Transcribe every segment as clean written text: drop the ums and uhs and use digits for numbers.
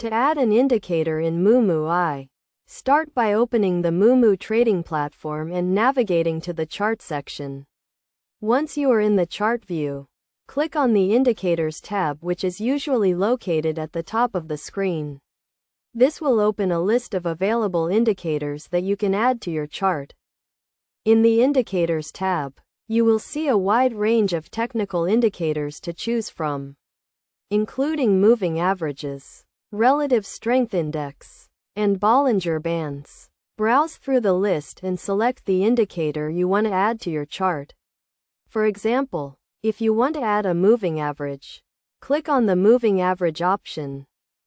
To add an indicator in Moomoo, start by opening the Moomoo trading platform and navigating to the chart section. Once you are in the chart view, click on the Indicators tab, which is usually located at the top of the screen. This will open a list of available indicators that you can add to your chart. In the Indicators tab, you will see a wide range of technical indicators to choose from, including moving averages, relative strength index, and Bollinger Bands. Browse through the list and select the indicator you want to add to your chart. For example, if you want to add a moving average, click on the Moving Average option.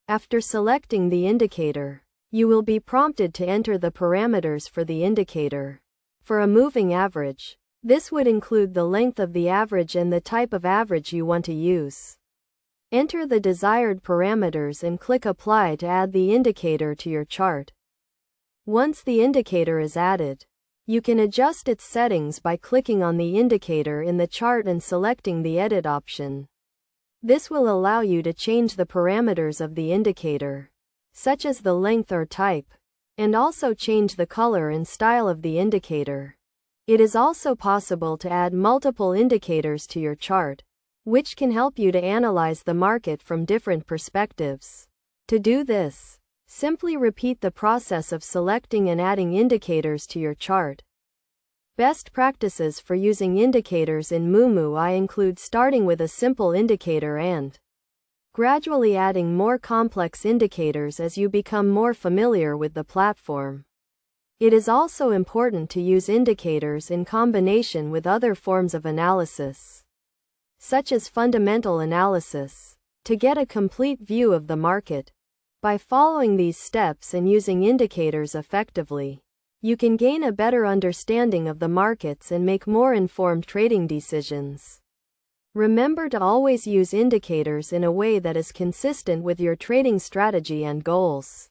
After selecting the indicator, you will be prompted to enter the parameters for the indicator. For a moving average, this would include the length of the average and the type of average you want to use. Enter the desired parameters and click Apply to add the indicator to your chart. Once the indicator is added, you can adjust its settings by clicking on the indicator in the chart and selecting the Edit option. This will allow you to change the parameters of the indicator, such as the length or type, and also change the color and style of the indicator. It is also possible to add multiple indicators to your chart, which can help you to analyze the market from different perspectives. To do this, simply repeat the process of selecting and adding indicators to your chart. Best practices for using indicators in Moomoo include starting with a simple indicator and gradually adding more complex indicators as you become more familiar with the platform. It is also important to use indicators in combination with other forms of analysis, such as fundamental analysis, to get a complete view of the market. By following these steps and using indicators effectively, you can gain a better understanding of the markets and make more informed trading decisions. Remember to always use indicators in a way that is consistent with your trading strategy and goals.